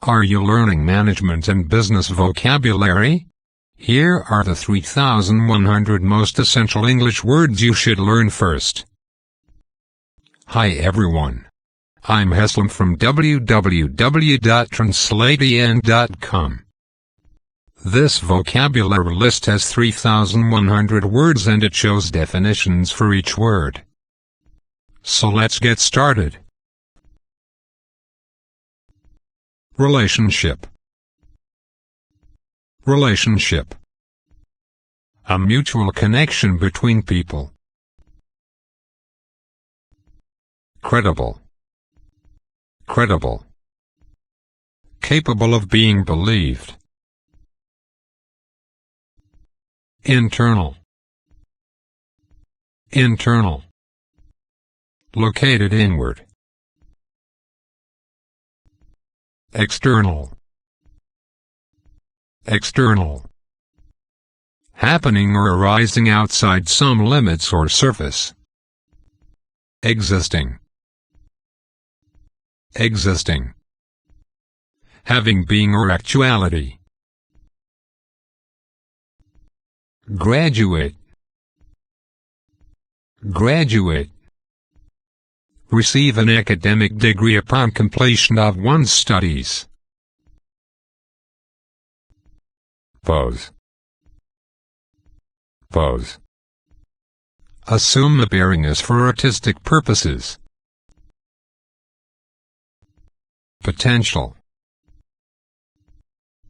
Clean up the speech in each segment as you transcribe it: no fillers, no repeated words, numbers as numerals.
Are you learning management and business vocabulary? Here are the 3,100 most essential English words you should learn first. Hi everyone. I'm Heslam from www.translatein.com. This vocabulary list has 3,100 words and it shows definitions for each word. So let's get started. Relationship. Relationship. A mutual connection between people. Credible. Credible. Capable of being believed. Internal. Internal. Located inward. External. External. Happening or arising outside some limits or surface. Existing. Existing. Having being or actuality. Graduate. Graduate. Receive an academic degree upon completion of one's studies. Pose. Pose. Assume appearingness for artistic purposes. Potential.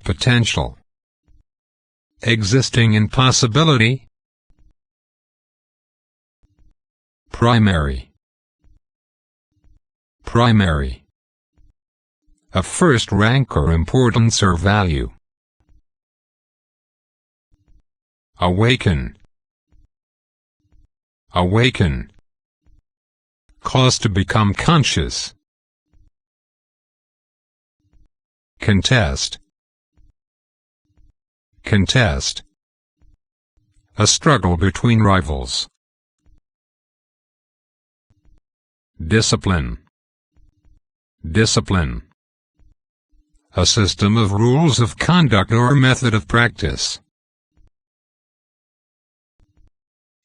Potential. Existing in possibility. Primary. Primary. Of first rank or importance or value. Awaken. Awaken. Cause to become conscious. Contest. Contest. A struggle between rivals. Discipline. Discipline. A system of rules of conduct or method of practice.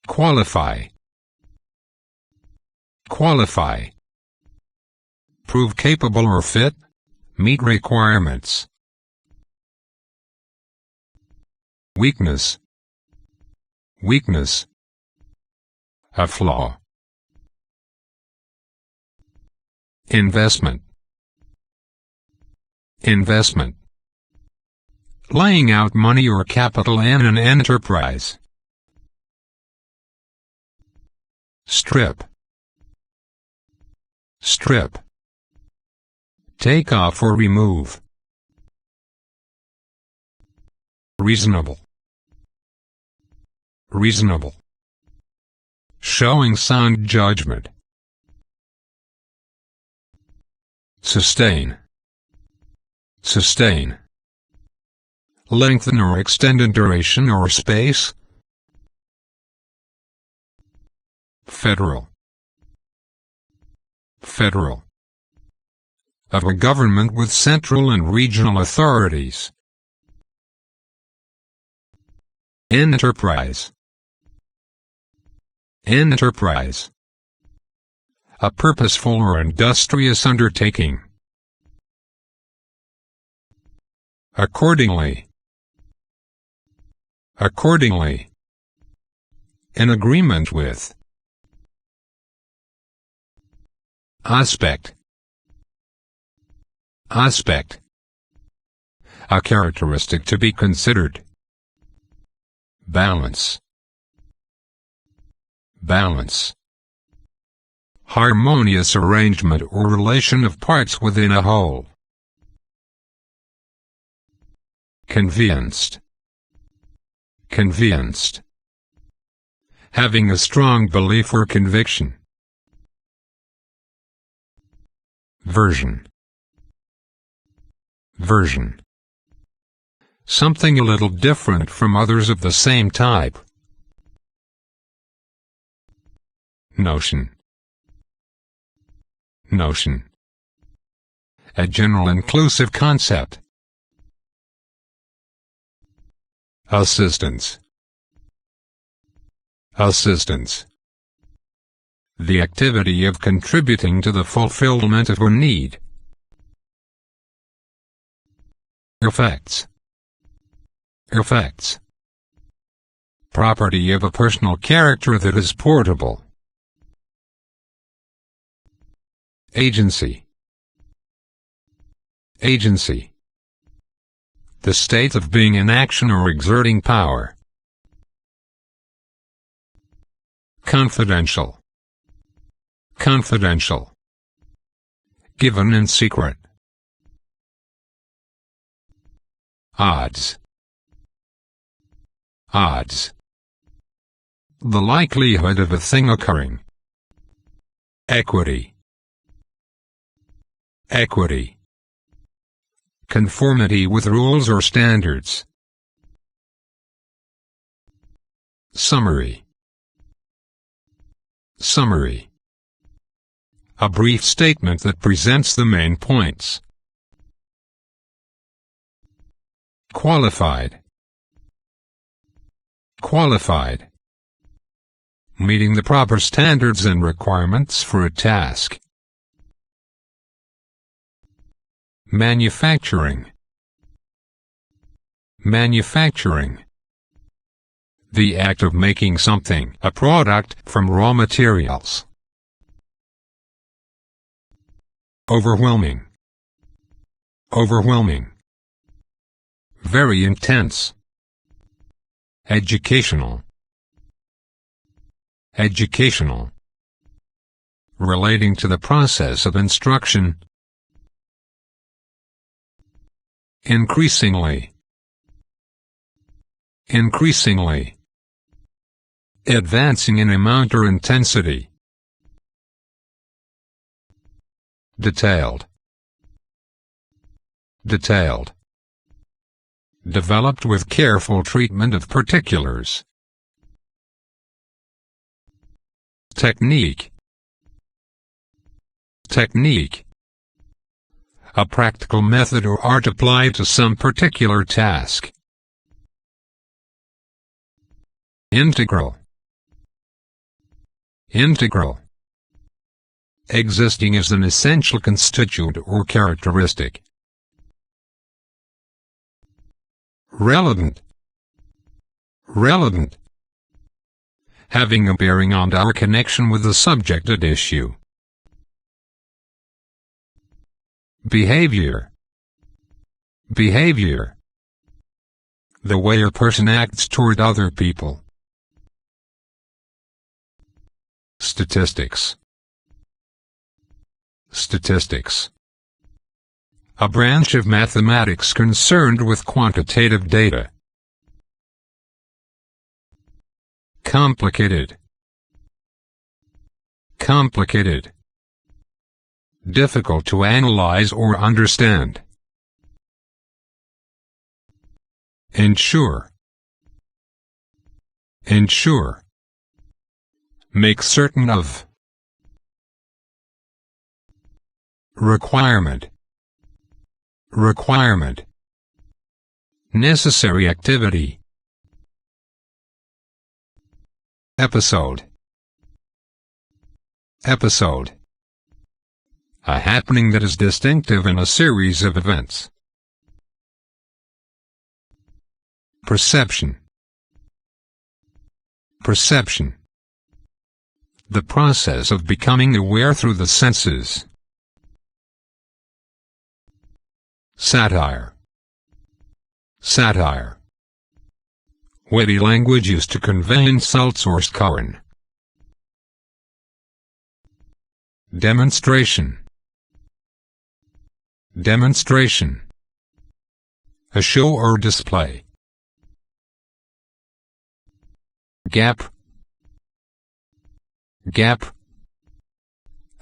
Qualify. Qualify. Prove capable or fit. Meet requirements. Weakness. Weakness. A flaw. Investment. Investment. Laying out money or capital in an enterprise. Strip. Strip. Take off or remove. Reasonable. Reasonable. Showing sound judgment. Sustain. Sustain. Lengthen or extend in duration or space. Federal. Federal. Of a government with central and regional authorities. Enterprise. Enterprise. A purposeful or industrious undertaking. Accordingly. Accordingly. In agreement with. Aspect. Aspect. A characteristic to be considered. Balance. Balance. Harmonious arrangement or relation of parts within a whole. Convinced. Convinced. Having a strong belief or conviction. Version. Version. Something a little different from others of the same type. Notion. Notion. A general inclusive concept. Assistance. Assistance. The activity of contributing to the fulfillment of a need. Effects. Effects. Property of a personal character that is portable. Agency. Agency. The state of being in action or exerting power. Confidential. Confidential. Given in secret. Odds. Odds. The likelihood of a thing occurring. Equity. Equity. Conformity with rules or standards. Summary. Summary. A brief statement that presents the main points. Qualified. Qualified. Meeting the proper standards and requirements for a task. Manufacturing. Manufacturing. The act of making something, a product, from raw materials. Overwhelming. Overwhelming. Very intense. Educational. Educational. Relating to the process of instruction. Increasingly. Increasingly. Advancing in amount or intensity. Detailed. Detailed. Developed with careful treatment of particulars. Technique. Technique. A practical method or art applied to some particular task. Integral. Integral. Existing as an essential constituent or characteristic. Relevant. Relevant. Having a bearing on our connection with the subject at issue. Behavior. Behavior. The way a person acts toward other people. Statistics. Statistics. A branch of mathematics concerned with quantitative data. Complicated. Complicated. Difficult to analyze or understand. Ensure. Ensure. Make certain of. Requirement. Requirement. Necessary activity. Episode. Episode. A happening that is distinctive in a series of events. Perception. Perception. The process of becoming aware through the senses. Satire. Satire. Witty language used to convey insults or scorn. Demonstration. Demonstration. A show or display. Gap. Gap.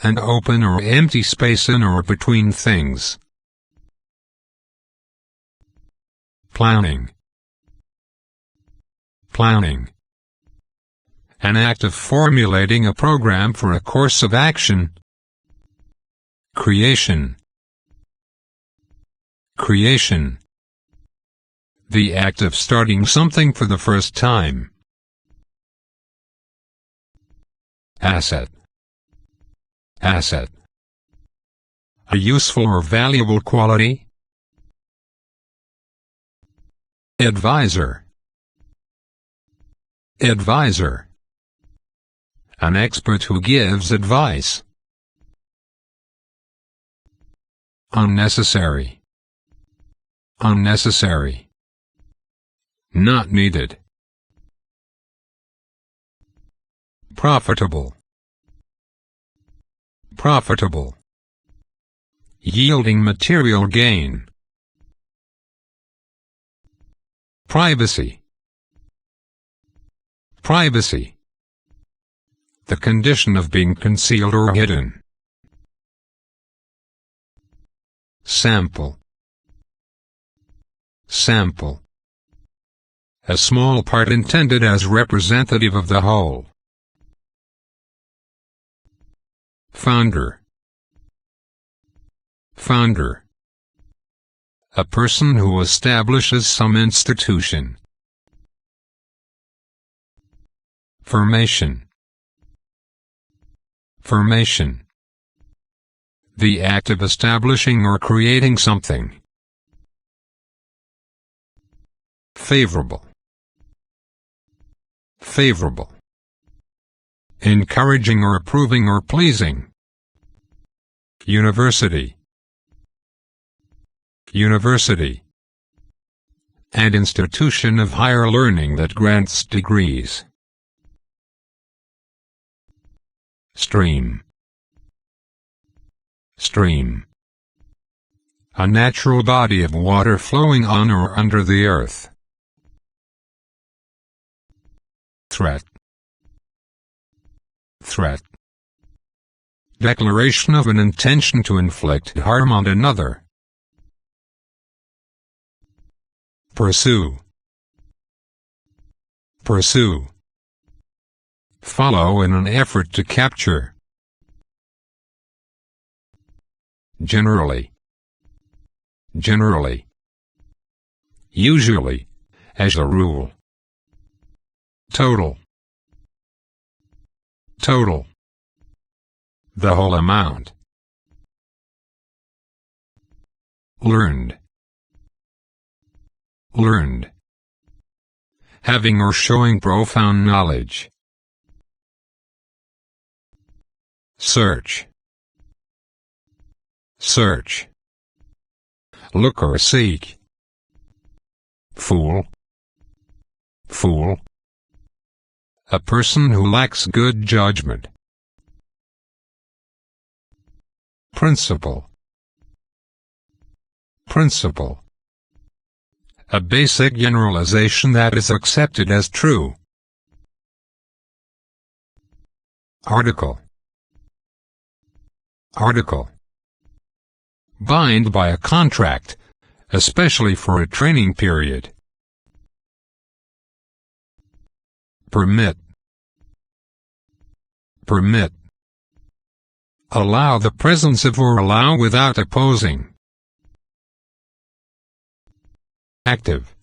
An open or empty space in or between things. Planning. Planning. An act of formulating a program for a course of action. Creation. Creation. The act of starting something for the first time. Asset. Asset. A useful or valuable quality. Advisor. Advisor. An expert who gives advice. Unnecessary. Unnecessary. Not needed. Profitable. Profitable. Yielding material gain. Privacy. Privacy. The condition of being concealed or hidden. Sample. Sample. A small part intended as representative of the whole. Founder. Founder. A person who establishes some institution. Formation. Formation. The act of establishing or creating something. Favorable. Favorable. Encouraging or approving or pleasing. University. University. An institution of higher learning that grants degrees. Stream. Stream. A natural body of water flowing on or under the earth. Threat. Threat. Declaration of an intention to inflict harm on another. Pursue. Pursue. Follow in an effort to capture. Generally. Generally. Usually. As a rule. Total. Total. The whole amount. Learned. Learned. Having or showing profound knowledge. Search. Search. Look or seek. Fool. Fool. A person who lacks good judgment. Principle. Principle. A basic generalization that is accepted as true. Article. Article. Bind by a contract, especially for a training period. Permit. Permit. Allow the presence of or allow without opposing. Active.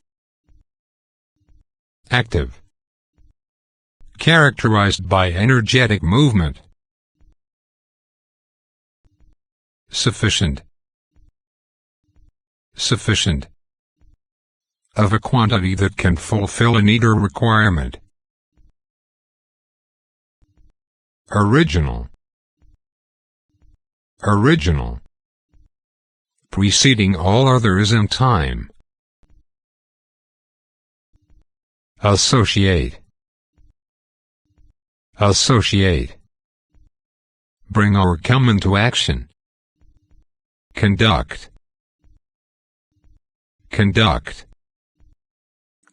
Active. Characterized by energetic movement. Sufficient. Sufficient. Of a quantity that can fulfill a need or requirement. Original. Original. Preceding all others in time. Associate. Associate. Bring or come into action. Conduct. Conduct.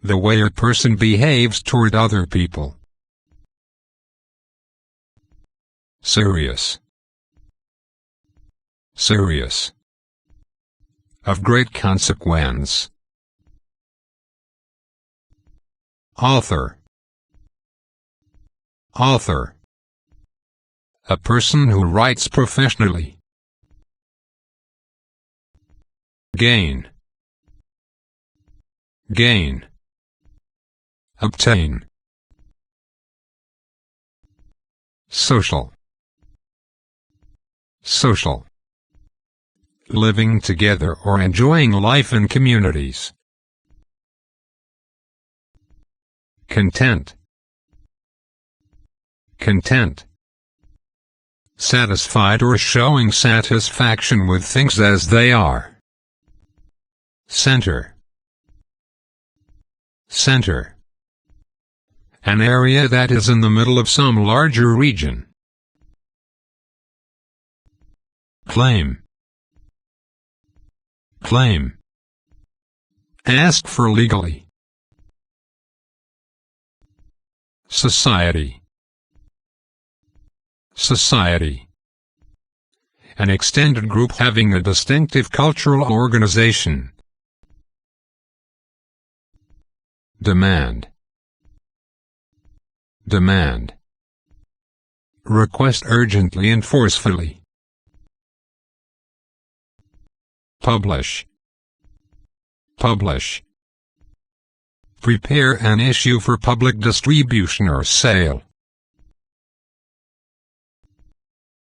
The way a person behaves toward other people. Serious. Serious. Of great consequence. Author. Author. A person who writes professionally. Gain. gain, obtain. Social, social. Living together or enjoying life in communities. Content, content. Satisfied or showing satisfaction with things as they are. Center, center. An area that is in the middle of some larger region. Claim, claim. Ask for legally. Society, society. An extended group having a distinctive cultural organization. Demand, demand. Request urgently and forcefully. Publish, publish. Prepare an issue for public distribution or sale.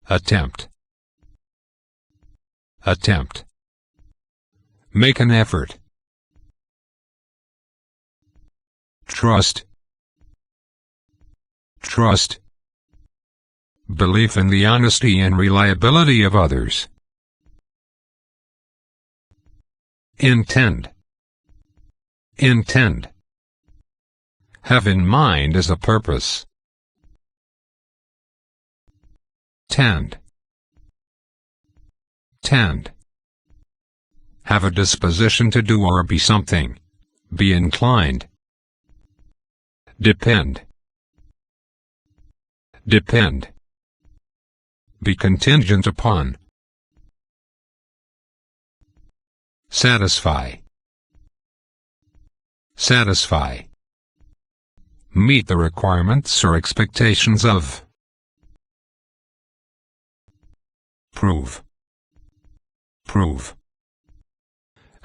Attempt, attempt. Make an effort. Trust, trust. Belief in the honesty and reliability of others. Intend, intend. Have in mind as a purpose. Tend, tend. Have a disposition to do or be something. Be inclined. Depend, depend. Be contingent upon. Satisfy, satisfy. Meet the requirements or expectations of. Prove, prove.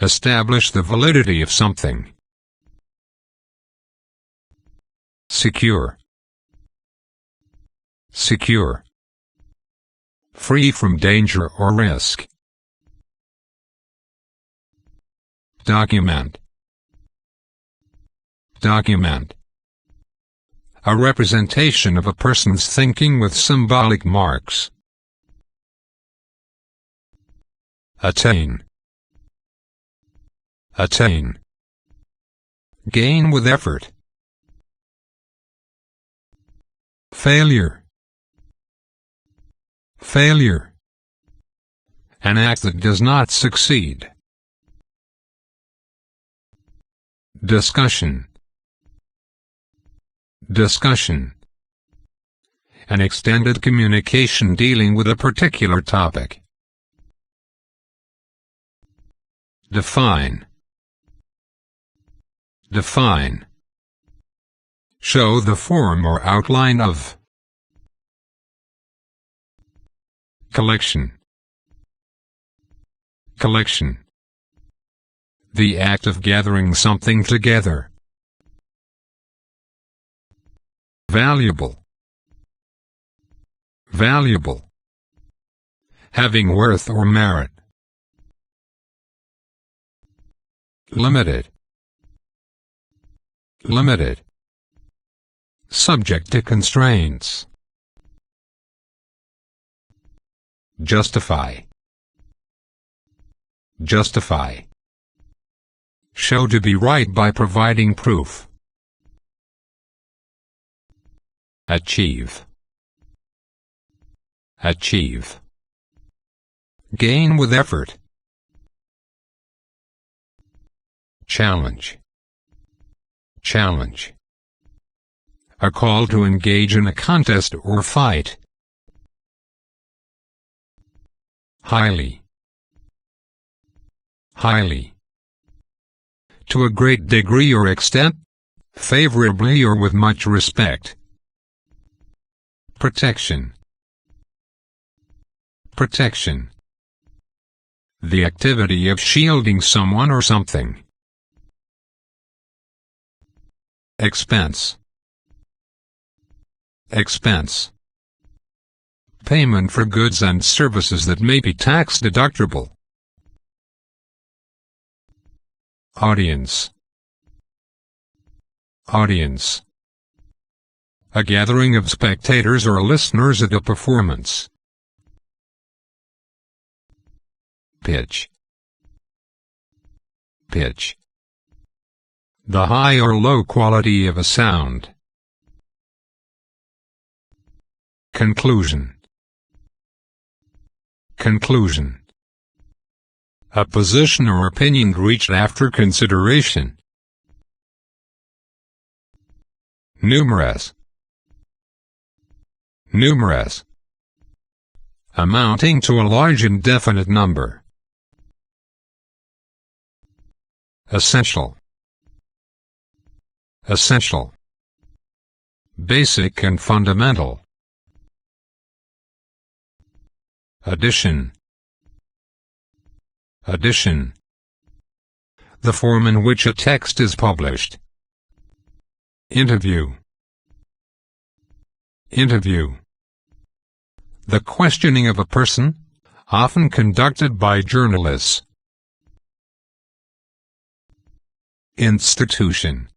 Establish the validity of something. Secure, secure. Free from danger or risk. Document, document. A representation of a person's thinking with symbolic marks. Attain, attain. Gain with effort. Failure, failure. An act that does not succeed. Discussion, discussion. An extended communication dealing with a particular topic. Define, define. Show the form or outline of. Collection, collection. The act of gathering something together. Valuable, valuable. Having worth or merit. Limited, limited. Subject to constraints. Justify, justify. Show to be right by providing proof. Achieve, achieve. Gain with effort. Challenge, challenge. A call to engage in a contest or fight. Highly, highly. To a great degree or extent, favorably or with much respect. Protection, protection. The activity of shielding someone or something. Expense. Expense. Payment for goods and services that may be tax-deductible. Audience. Audience. A gathering of spectators or listeners at a performance. Pitch. Pitch. The high or low quality of a sound. Conclusion. Conclusion. A position or opinion reached after consideration. Numerous. Numerous. Amounting to a large indefinite number. Essential. Essential. Basic and fundamental. Addition. Addition. The form in which a text is published. Interview. Interview. The questioning of a person, often conducted by journalists. Institution.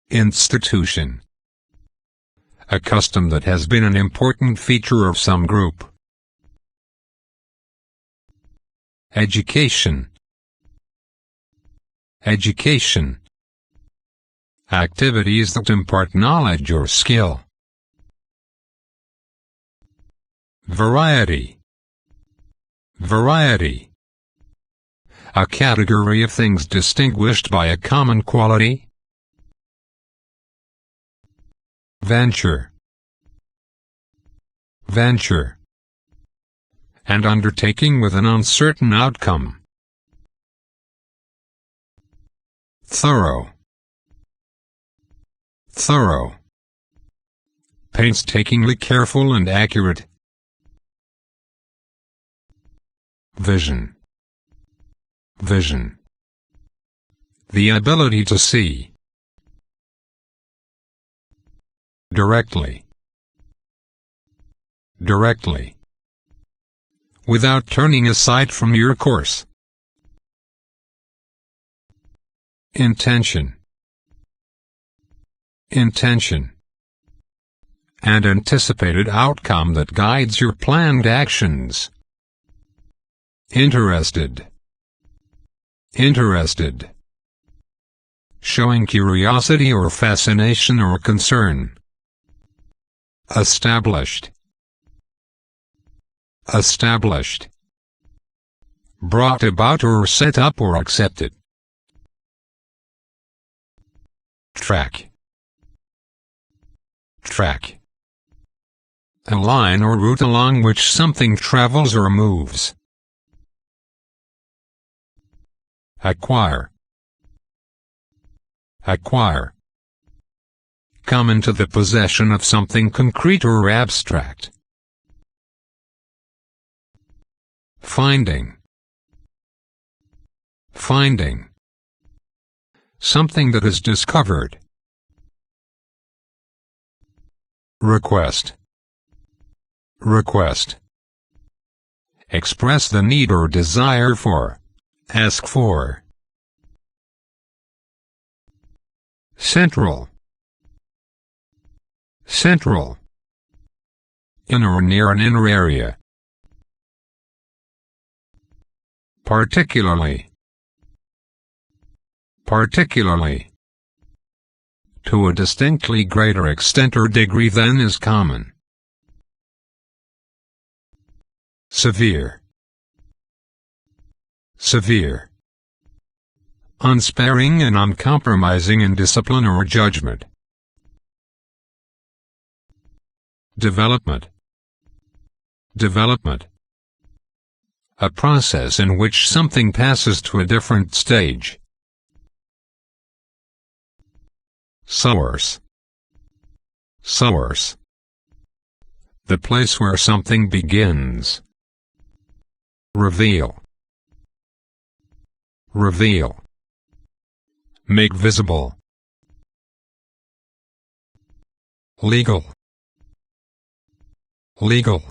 Institution. A custom that has been an important feature of some group. Education. Education. Activities that impart knowledge or skill. Variety. Variety. A category of things distinguished by a common quality. Venture. Venture. An undertaking with an uncertain outcome. Thorough. Thorough. Painstakingly careful and accurate. Vision. Vision. The ability to see. Directly. Directly. Without turning aside from your course. Intention. Intention. An anticipated outcome that guides your planned actions. Interested. Interested. Showing curiosity or fascination or concern. Established. Established. Brought about or set up or accepted. Track. Track. A line or route along which something travels or moves. Acquire. Acquire. Come into the possession of something concrete or abstract. Finding. Finding. Something that is discovered. Request. Request. Express the need or desire for. Ask for. Central. Central. In or near an inner area. Particularly. Particularly. To a distinctly greater extent or degree than is common. Severe. Severe. Unsparing and uncompromising in discipline or judgment. Development. Development. A process in which something passes to a different stage. Source. Source. The place where something begins. Reveal. Reveal. Make visible. Legal. Legal.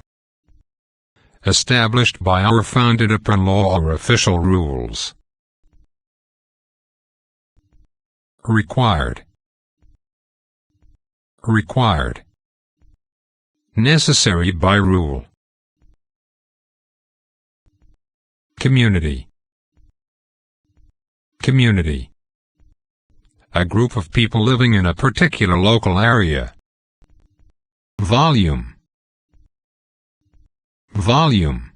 Established by or founded upon law or official rules. Required. Required. Necessary by rule. Community. Community. A group of people living in a particular local area. Volume. Volume.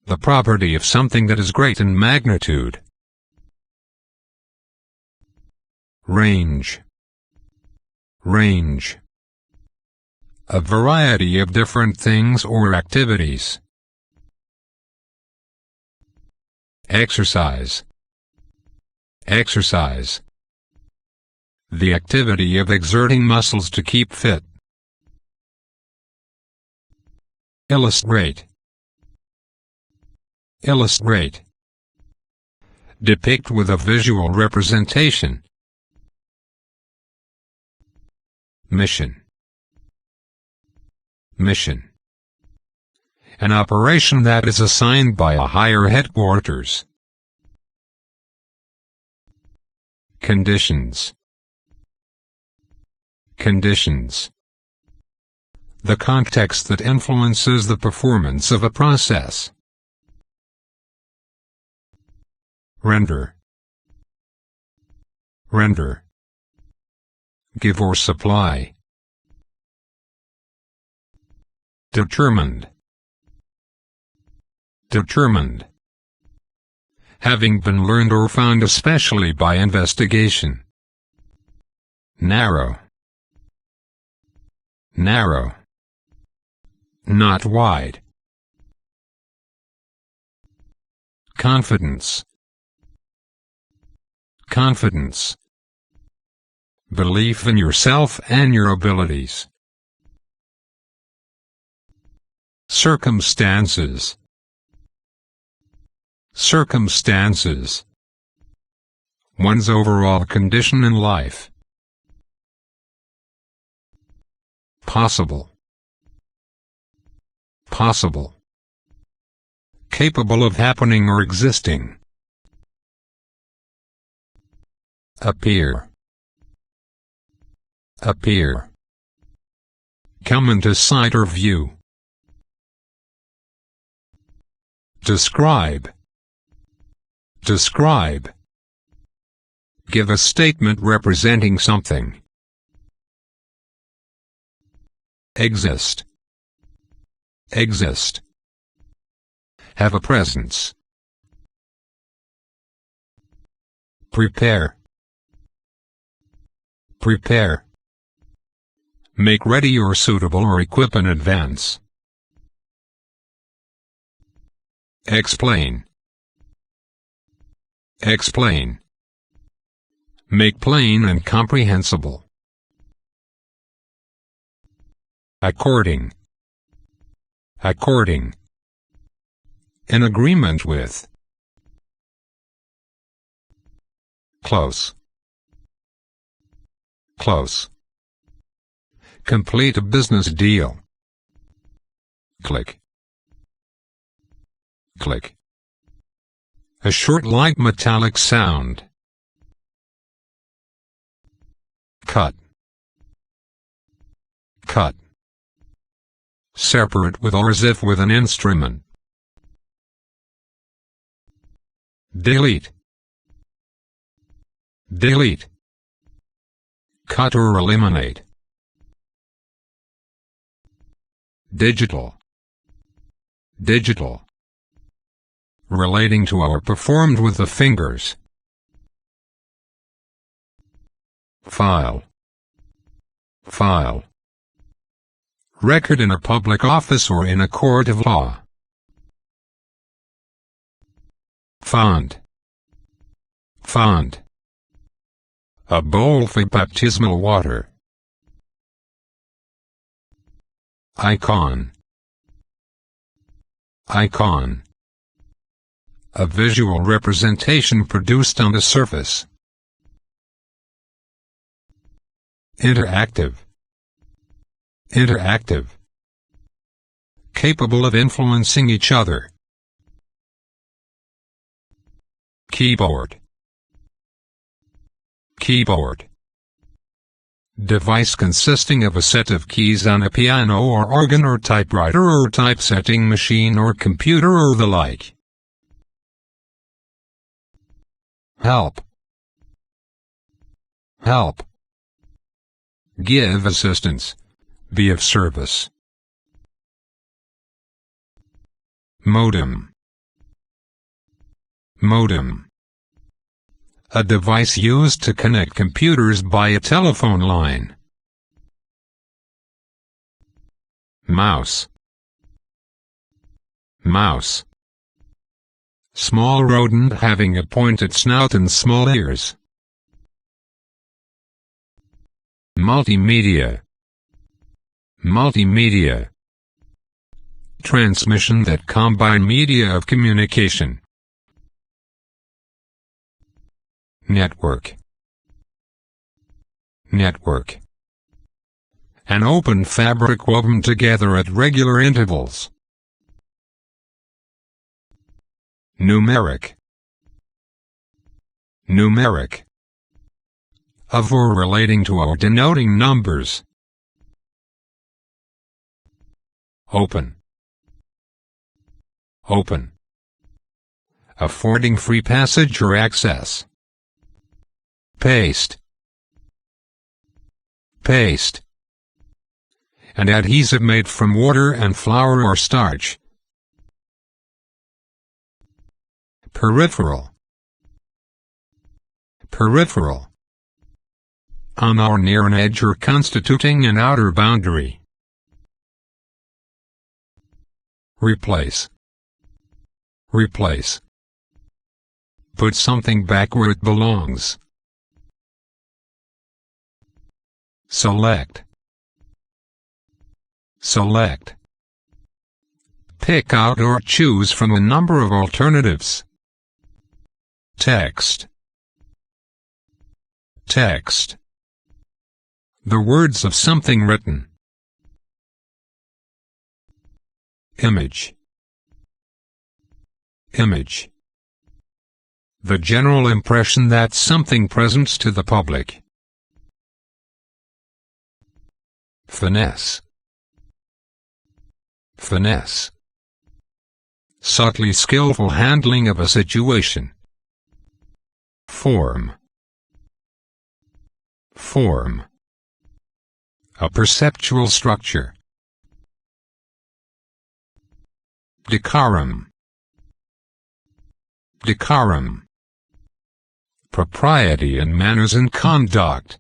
The property of something that is great in magnitude. Range. Range. A variety of different things or activities. Exercise. Exercise. The activity of exerting muscles to keep fit. Illustrate. Illustrate. Depict with a visual representation. Mission. Mission. An operation that is assigned by a higher headquarters. Conditions. Conditions. The context that influences the performance of a process. Render. Render. Give or supply. Determined. Determined. Having been learned or found especially by investigation. Narrow. Narrow. Not wide. Confidence. Confidence. Belief in yourself and your abilities. Circumstances. Circumstances. One's overall condition in life. Possible. Possible. Capable of happening or existing. Appear. Appear. Come into sight or view. Describe. Describe. Give a statement representing something. Exist. Exist. Have a presence. Prepare. Prepare. Make ready or suitable or equip in advance. Explain. Explain. Make plain and comprehensible. According. According. In agreement with. Close. Close. Complete a business deal. Click. Click. A short light metallic sound. Cut. Cut. Separate with or as if with an instrument. Delete. Delete. Cut or eliminate. Digital. Digital. Relating to or performed with the fingers. File. File. Record in a public office or in a court of law. Font. Font. A bowl for baptismal water. Icon. Icon. A visual representation produced on the surface. Interactive. interactive, capable of influencing each other. Keyboard, keyboard. Device consisting of a set of keys on a piano or organ or typewriter or typesetting machine or computer or the like. Help, help. Give assistance, be of service. Modem, modem. A device used to connect computers by a telephone line. Mouse, mouse. Small rodent having a pointed snout and small ears. Multimedia, multimedia. Transmission that combine media of communication. Network, network. An open fabric woven together at regular intervals. Numeric, numeric. Of or relating to or denoting numbers. Open, open. Affording free passage or access. Paste, paste. An adhesive made from water and flour or starch. Peripheral, peripheral. On or near an edge or constituting an outer boundary. Replace, replace. Put something back where it belongs. Select, select. Pick out or choose from a number of alternatives. Text, text. The words of something written. Image, image. The general impression that something presents to the public. Finesse, finesse. Subtly skillful handling of a situation. Form, form. A perceptual structure. Decorum, decorum. Propriety in manners and conduct.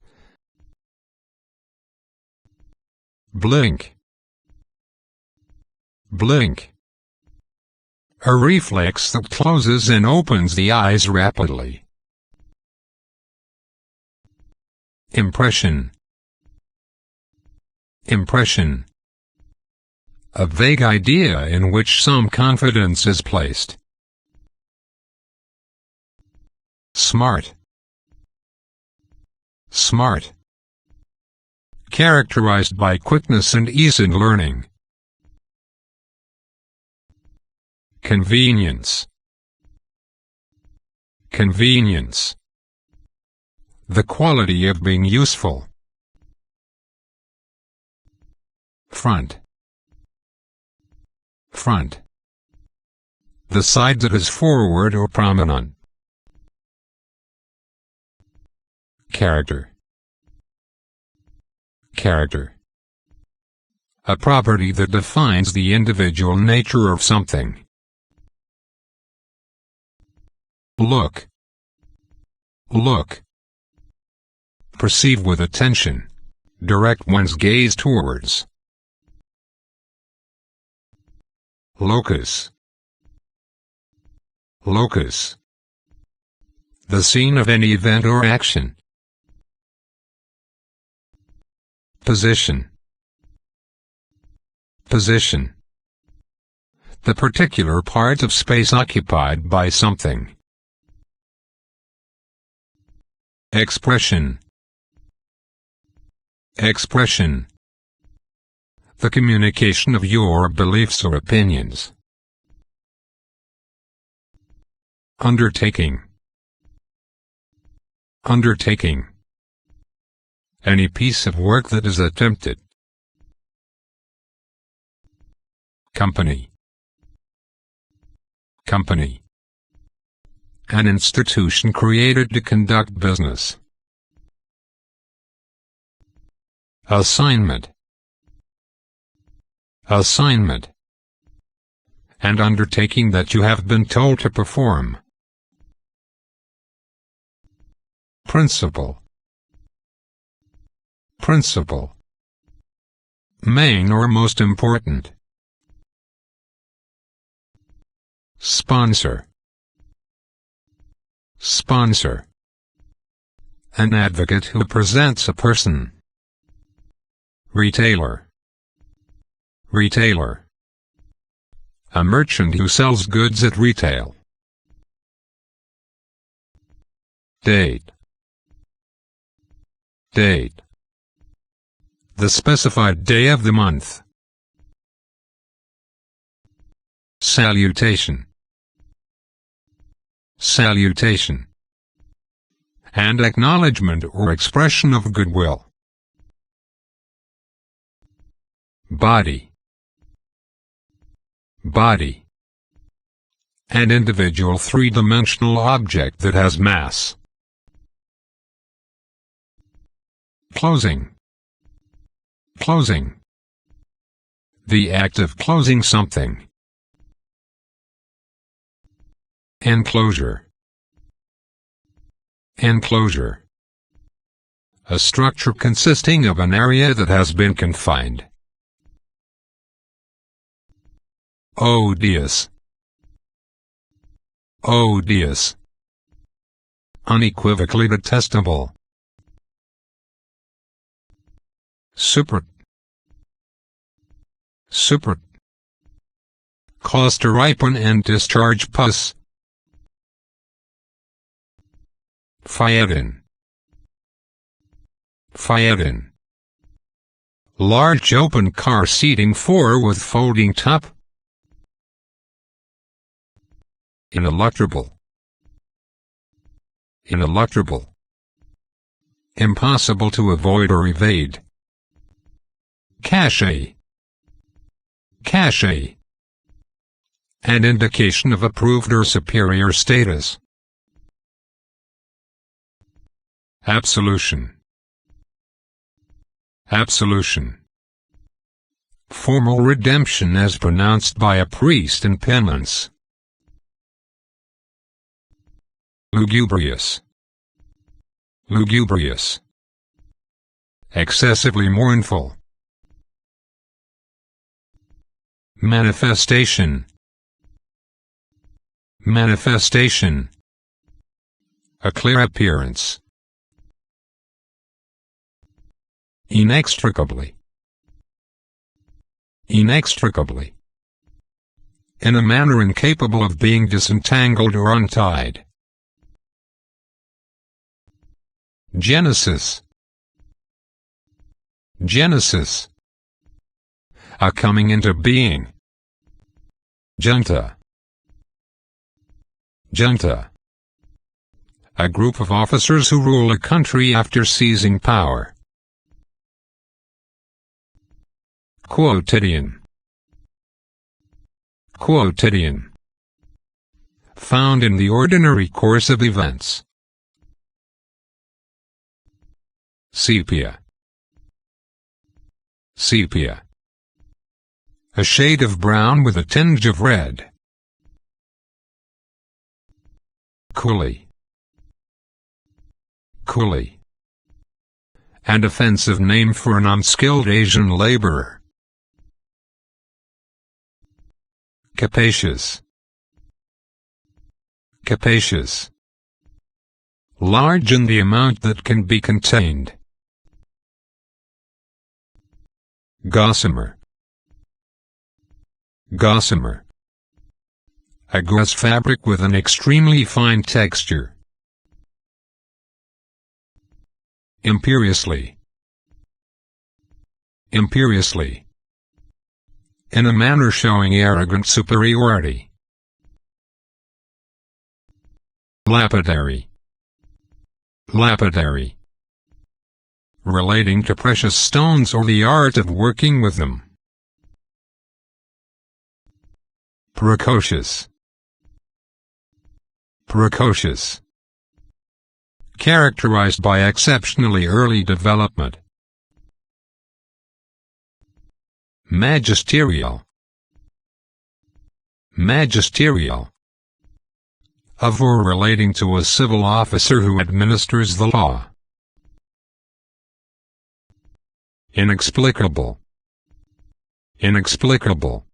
Blink, blink. A reflex that closes and opens the eyes rapidly. Impression, impression. A vague idea in which some confidence is placed. Smart, smart. Characterized by quickness and ease in learning. Convenience, convenience. The quality of being useful. Front, front. The side that is forward or prominent. Character, character. A property that defines the individual nature of something. Look, look. Perceive with attention. Direct one's gaze towards. Locus, locus. The scene of any event or action. Position, position. The particular part of space occupied by something. Expression, expression. the communication of your beliefs or opinions. Undertaking. Undertaking. Any piece of work that is attempted. Company. Company. An institution created to conduct business. Assignment. Assignment. An undertaking that you have been told to perform. Principle. Principle. Main or most important. Sponsor. Sponsor. An advocate who presents a person. Retailer. Retailer. A merchant who sells goods at retail. Date. Date. The specified day of the month. Salutation. Salutation. And acknowledgement or expression of goodwill. Body. Body. An individual three-dimensional object that has mass. Closing. Closing. The act of closing something. Enclosure. Enclosure. A structure consisting of an area that has been confined. Odious. Odious. Unequivocally detestable. Super. Super. Cause to ripen and discharge pus. Phaeton. Phaeton. Large open car seating 4 with folding top. Ineluctable. Ineluctable. Impossible to avoid or evade. Cachet. Cachet. An indication of approved or superior status. Absolution. Absolution. Formal redemption as pronounced by a priest in penance. Lugubrious. Lugubrious. Excessively mournful. Manifestation. Manifestation. A clear appearance. Inextricably. Inextricably. In a manner incapable of being disentangled or untied. Genesis. Genesis. A coming into being. Junta. Junta. A group of officers who rule a country after seizing power. Quotidian. Quotidian. Found in the ordinary course of events. Sepia. Sepia. A shade of brown with a tinge of red. Coolie. Coolie. An offensive name for an unskilled Asian laborer. Capacious. Capacious. Large in the amount that can be contained. Gossamer. Gossamer. A gauze fabric with an extremely fine texture. Imperiously. Imperiously. in a manner showing arrogant superiority. Lapidary. Lapidary. Relating to precious stones or the art of working with them. Precocious. Precocious. Characterized by exceptionally early development. Magisterial. Magisterial. Of or relating to a civil officer who administers the law. Inexplicable. Inexplicable.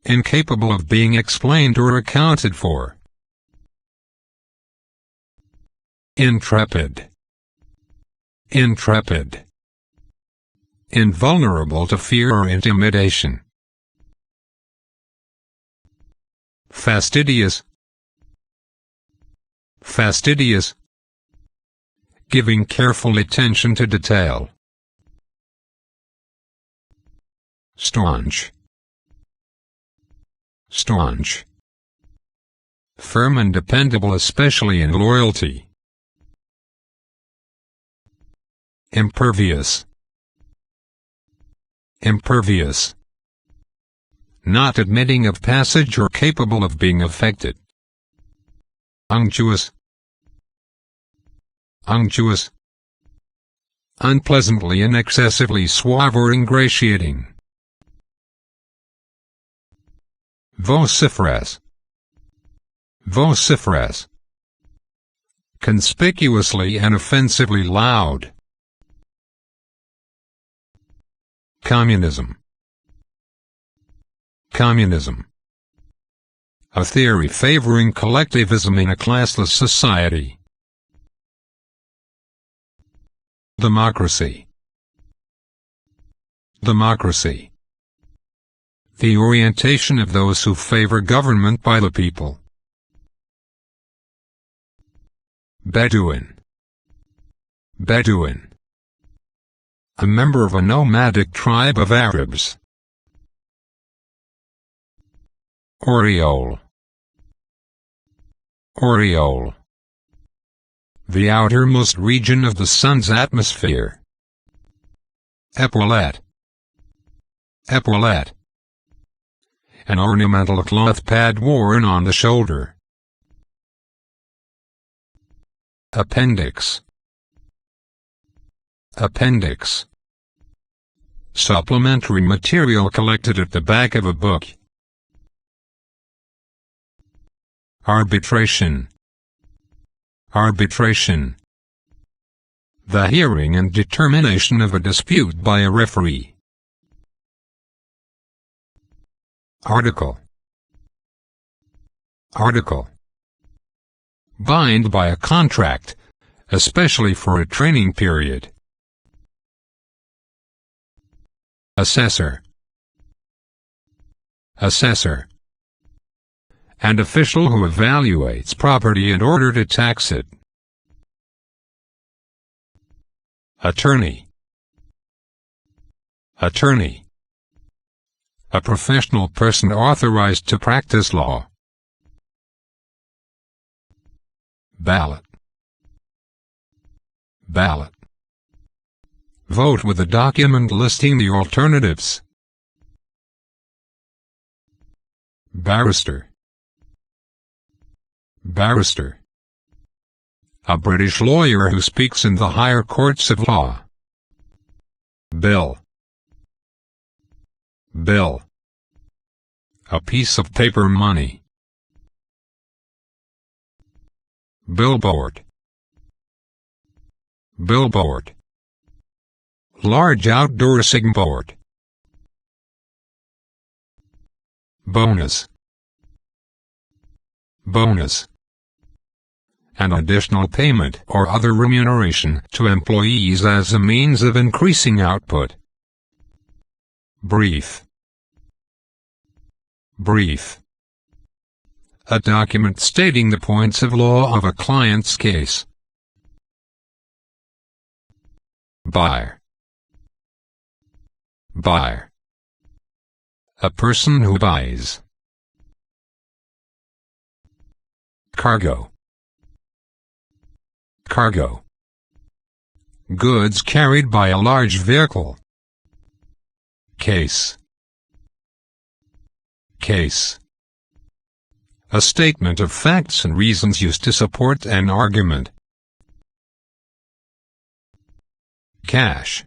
Incapable of being explained or accounted for. Intrepid. Intrepid. Invulnerable to fear or intimidation. Fastidious. Fastidious. Giving careful attention to detail. Staunch. Staunch. Firm and dependable, especially in loyalty. Impervious. Impervious. Not admitting of passage or capable of being affected. Unctuous. Unctuous. Unpleasantly and excessively suave or ingratiating. Vociferous. Vociferous. Conspicuously and offensively loud. Communism. Communism. A theory favoring collectivism in a classless society. Democracy. Democracy. The orientation of those who favor government by the people. Bedouin. Bedouin. A member of a nomadic tribe of Arabs. Aureole. Aureole. The outermost region of the sun's atmosphere. Epaulette. Epaulette. An ornamental cloth pad worn on the shoulder. Appendix. Appendix. Supplementary material collected at the back of a book. Arbitration. Arbitration. The hearing and determination of a dispute by a referee. Article. Article. Bind by a contract, especially for a training period. Assessor. Assessor. An official who evaluates property in order to tax it. Attorney. Attorney. A professional person authorized to practice law. Ballot. Ballot. Vote with a document listing the alternatives. Barrister. Barrister. A British lawyer who speaks in the higher courts of law. Bill. Bill. A piece of paper money. Billboard. Billboard. Large outdoor signboard. Bonus. Bonus. An additional payment or other remuneration to employees as a means of increasing output. Brief. Brief. A document stating the points of law of a client's case. Buyer. Buyer. A person who buys. Cargo. Cargo. Goods carried by a large vehicle. Case. Case. A statement of facts and reasons used to support an argument. Cash.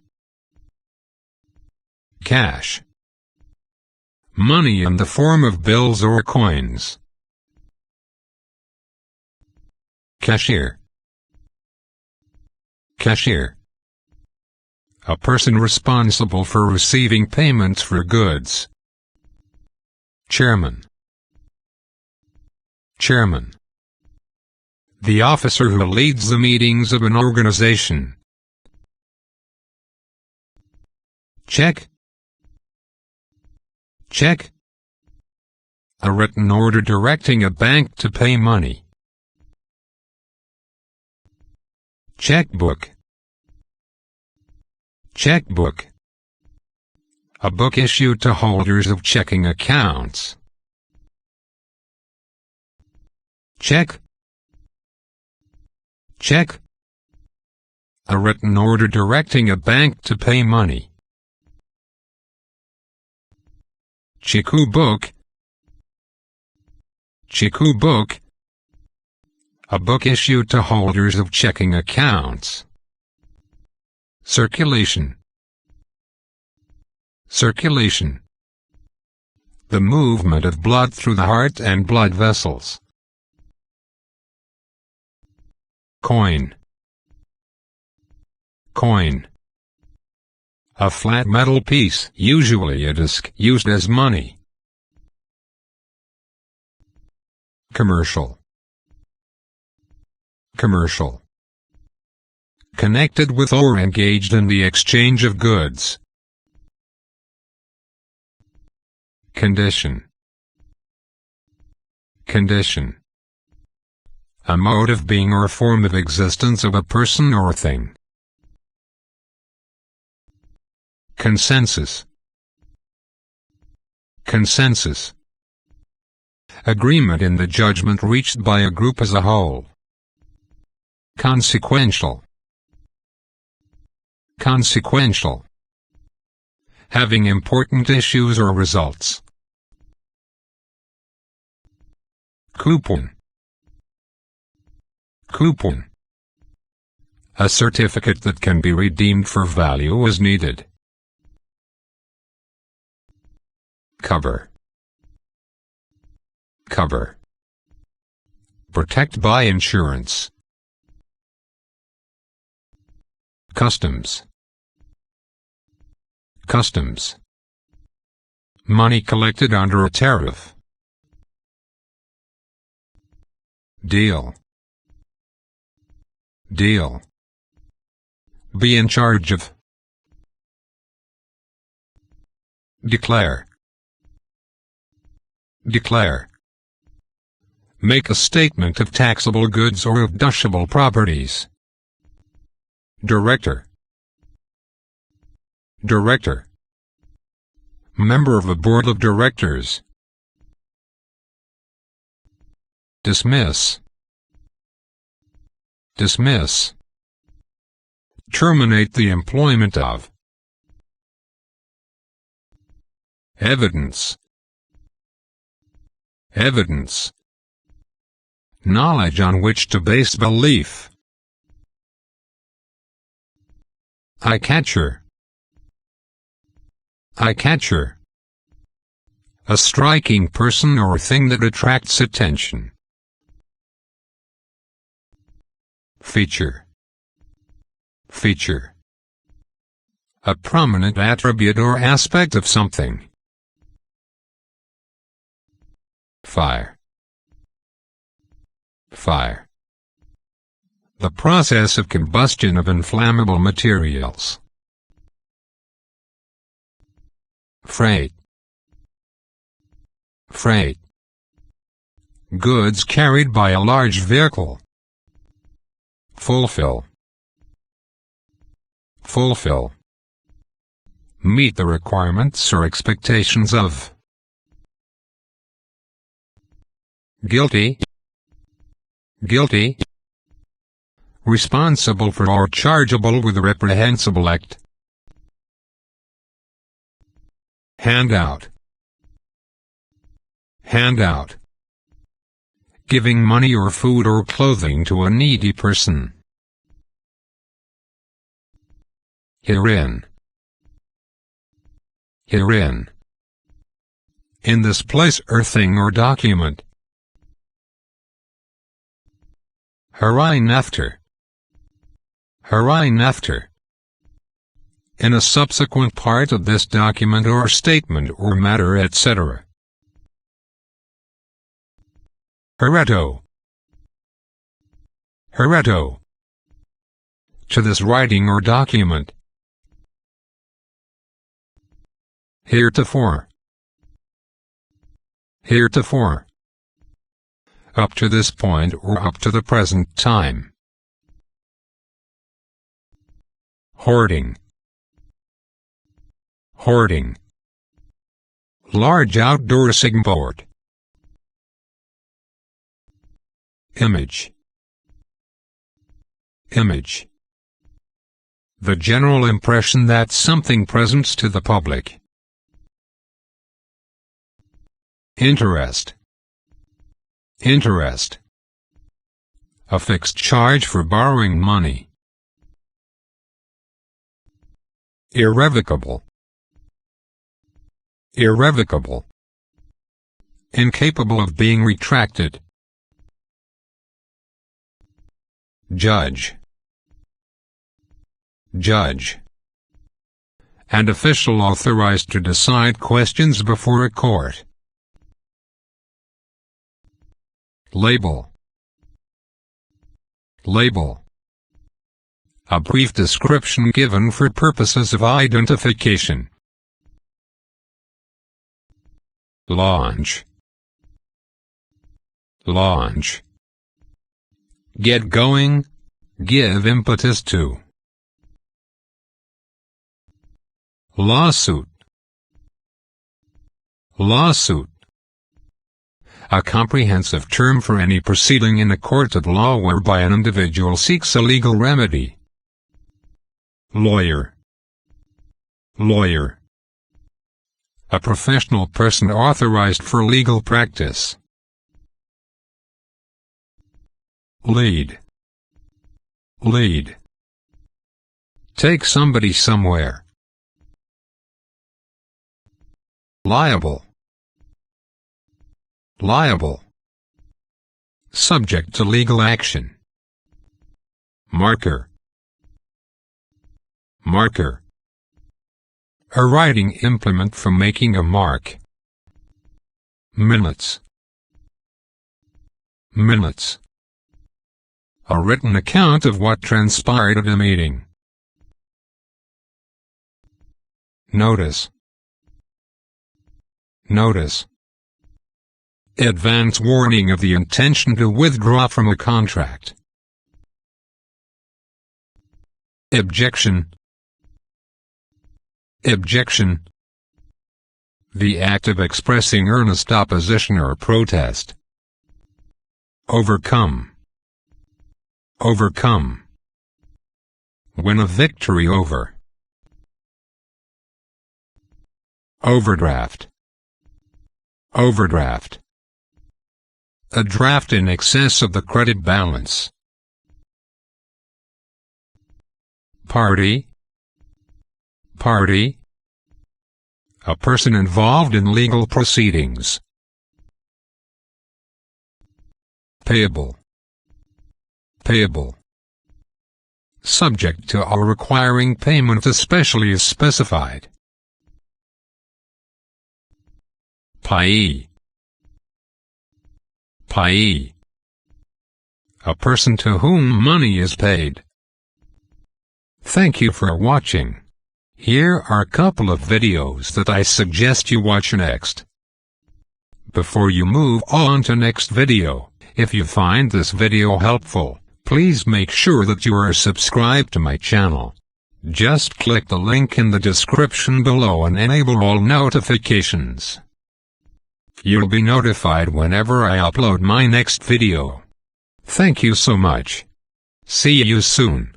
Cash. Money in the form of bills or coins. Cashier. Cashier. A person responsible for receiving payments for goods. Chairman. Chairman. The officer who leads the meetings of an organization. Check. Check. A written order directing a bank to pay money. Checkbook. Checkbook. A book issued to holders of checking accounts. Check. Check. A written order directing a bank to pay money. Chiku book. Chiku book. A book issued to holders of checking accounts. Circulation. Circulation. The movement of blood through the heart and blood vessels. Coin. Coin. A flat metal piece, usually a disc, used as money. Commercial. Commercial. Connected with or engaged in the exchange of goods. Condition. Condition. A mode of being or form of existence of a person or thing. Consensus. Consensus. Agreement in the judgment reached by a group as a whole. Consequential. Consequential. Having important issues or results. Coupon. Coupon. A certificate that can be redeemed for value as needed. Cover. Cover. Protect by insurance. Customs. Customs. Money collected under a tariff. Deal. Deal. Be in charge of. Declare. Declare. Make a statement of taxable goods or of dashable properties. Director. Director. Member of a board of directors. Dismiss. Dismiss. Terminate the employment of. Evidence. Evidence. Knowledge on which to base belief. Eye-catcher. Eye-catcher. A striking person or thing that attracts attention. Feature. Feature. A prominent attribute or aspect of something. Fire. Fire. The process of combustion of inflammable materials. Freight. Freight. Goods carried by a large vehicle. Fulfill. Fulfill. Meet the requirements or expectations of. guilty, guilty, responsible for or chargeable with a reprehensible act, handout, handout, giving money or food or clothing to a needy person, herein, herein, in this place or thing or document, hereinafter, hereinafter, in a subsequent part of this document or statement or matter, etc. Hereto, hereto, to this writing or document, heretofore, heretofore, up to this point or up to the present time, hoarding, hoarding, large outdoor signboard, image, image, the general impression that something presents to the public, interest, interest, a fixed charge for borrowing money, irrevocable, irrevocable, incapable of being retracted, judge, judge, an official authorized to decide questions before a court, label, label, a brief description given for purposes of identification, launch, launch, get going, give impetus to, lawsuit, lawsuit, a comprehensive term for any proceeding in a court of law whereby an individual seeks a legal remedy, lawyer, lawyer, a professional person authorized for legal practice, lead, lead, take somebody somewhere, liable, liable, subject to legal action, marker, marker, a writing implement for making a mark, minutes, minutes, a written account of what transpired at a meeting, notice, notice, advance warning of the intention to withdraw from a contract, objection, objection, the act of expressing earnest opposition or protest, overcome, overcome, win a victory over, overdraft, overdraft, a draft in excess of the credit balance, party, party, a person involved in legal proceedings, payable, payable, subject to or requiring payment especially as specified, payee, payee, a person to whom money is paid. Thank you for watching. Here are a couple of videos that I suggest you watch next. Before you move on to next video, if you find this video helpful, please make sure that you are subscribed to my channel. Just click the link in the description below and enable all notifications. You'll be notified whenever I upload my next video. Thank you so much. See you soon.